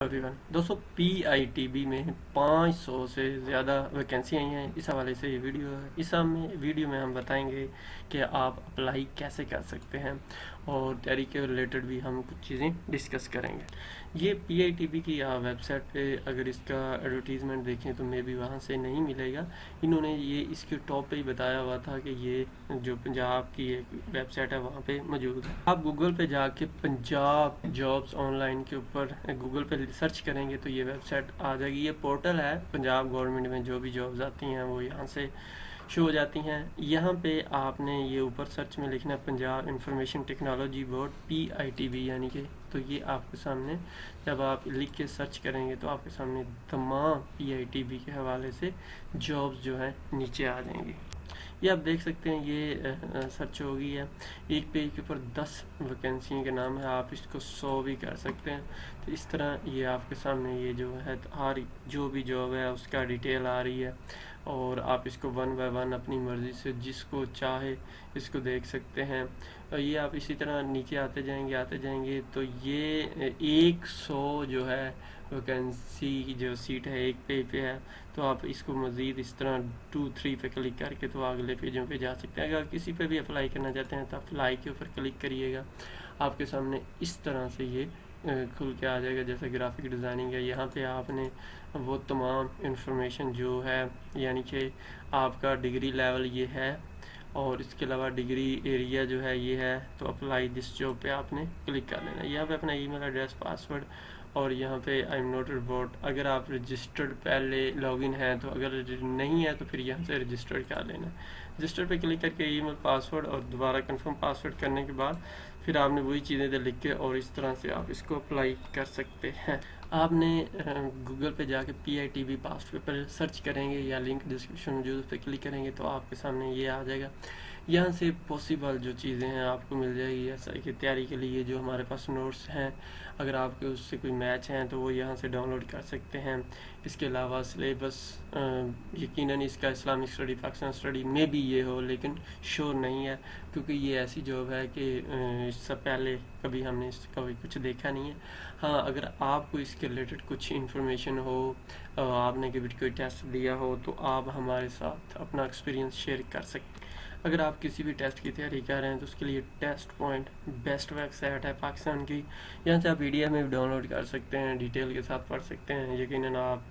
Everyone दोस्तों, पीआईटीबी में 500 से ज़्यादा वैकेंसी आई हैं। इस हवाले से ये वीडियो है। इस वीडियो में हम बताएंगे कि आप अप्लाई कैसे कर सकते हैं और तैयारी के रिलेटेड भी हम कुछ चीज़ें डिस्कस करेंगे। ये पीआईटीबी की वेबसाइट पे अगर इसका एडवर्टीज़मेंट देखें तो मे भी वहाँ से नहीं मिलेगा। इन्होंने ये इसके टॉप पे ही बताया हुआ था कि ये जो पंजाब की एक वेबसाइट है वहाँ पे मौजूद है। आप गूगल पे जाके पंजाब जॉब्स ऑनलाइन के ऊपर गूगल पे सर्च करेंगे तो ये वेबसाइट आ जाएगी। ये पोर्टल है, पंजाब गवर्नमेंट में जो भी जॉब्स आती हैं वो यहाँ से शो हो जाती हैं। यहाँ पे आपने ये ऊपर सर्च में लिखना है पंजाब इंफॉर्मेशन टेक्नोलॉजी बोर्ड पीआईटीबी, यानी कि तो ये आपके सामने जब आप लिख के सर्च करेंगे तो आपके सामने तमाम पीआईटीबी के हवाले से जॉब्स जो है नीचे आ जाएंगी। ये आप देख सकते हैं, ये सर्च हो गई है। एक पेज के ऊपर 10 वैकेंसी के नाम है, आप इसको 100 भी कर सकते हैं। तो इस तरह ये आपके सामने ये जो है हर जो भी जॉब है उसका डिटेल आ रही है और आप इसको वन बाय वन अपनी मर्ज़ी से जिसको चाहे इसको देख सकते हैं। और ये आप इसी तरह नीचे आते जाएंगे तो ये 100 जो है वैकेंसी की जो सीट है एक पेज पे है। तो आप इसको मज़ीद इस तरह 2-3 पे क्लिक करके तो अगले पेजों पे जा सकते हैं। अगर किसी पे भी अप्लाई करना चाहते हैं तो अप्लाई के ऊपर क्लिक करिएगा, आपके सामने इस तरह से ये खुल के आ जाएगा। जैसे ग्राफिक डिज़ाइनिंग है, यहाँ पे आपने वो तमाम इंफॉर्मेशन जो है, यानी कि आपका डिग्री लेवल ये है और इसके अलावा डिग्री एरिया जो है ये है। तो अप्लाई दिस जॉब पे आपने क्लिक कर लेना। यहाँ पे अपना ईमेल एड्रेस, पासवर्ड और यहाँ पे आई एम नॉट रोबोट, अगर आप रजिस्टर्ड पहले लॉगिन है तो, अगर नहीं है तो फिर यहाँ से रजिस्टर्ड कर लेना। रजिस्टर पे क्लिक करके ईमेल, पासवर्ड और दोबारा कंफर्म पासवर्ड करने के बाद फिर आपने वही चीज़ें इधर लिख के और इस तरह से आप इसको अप्लाई कर सकते हैं। आपने गूगल पे जाके पीआईटीबी पास्ट पेपर सर्च करेंगे या लिंक डिस्क्रिप्शन में जो उस पर क्लिक करेंगे तो आपके सामने ये आ जाएगा। यहाँ से पॉसिबल जो चीज़ें हैं आपको मिल जाएगी ऐसा कि तैयारी के लिए जो हमारे पास नोट्स हैं, अगर आपके उससे कोई मैच हैं तो वो यहाँ से डाउनलोड कर सकते हैं। इसके अलावा सिलेबस, यकीनन इसका इस्लामिक स्टडी, पाकिस्तान स्टडी में भी ये हो, लेकिन श्योर नहीं है क्योंकि ये ऐसी जॉब है कि इससे पहले कभी हमने इसका कुछ देखा नहीं है। हाँ, अगर आपको इसके रिलेटेड कुछ इन्फॉर्मेशन हो, आपने कभी कोई टेस्ट दिया हो तो आप हमारे साथ अपना एक्सपीरियंस शेयर कर सकते हैं। अगर आप किसी भी टेस्ट की तैयारी कर रहे हैं तो उसके लिए टेस्ट पॉइंट बेस्ट वेबसाइट है पाकिस्तान की। यहाँ से आप पीडीएफ में भी डाउनलोड कर सकते हैं, डिटेल के साथ पढ़ सकते हैं। यकीनन आप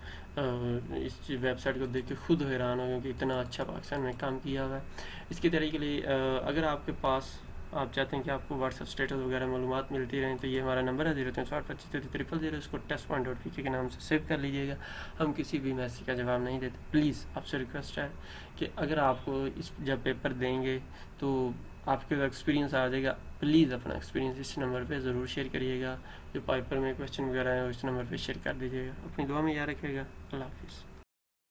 इस वेबसाइट को देख के खुद हैरान हो क्योंकि इतना अच्छा पाकिस्तान में काम किया हुआ है। इसकी तैयारी के लिए अगर आपके पास आप चाहते हैं कि आपको व्हाट्सएप स्टेटस वगैरह मालूमात मिलती रहें तो ये हमारा नंबर है 0360253300। इसको टेस्ट पॉइंट डॉट पीके के नाम से सेव कर लीजिएगा। हम किसी भी मैसेज का जवाब नहीं देते। प्लीज़ आपसे रिक्वेस्ट है कि अगर आपको इस जब पेपर देंगे तो आपके एक्सपीरियंस आ जाएगा, प्लीज़ अपना एक्सपीरियंस इस नंबर पे ज़रूर शेयर करिएगा। जो पेपर में क्वेश्चन वगैरह है इस नंबर पे शेयर कर दीजिएगा। अपनी दुआ में याद रखिएगा। अल्लाह हाफिज़।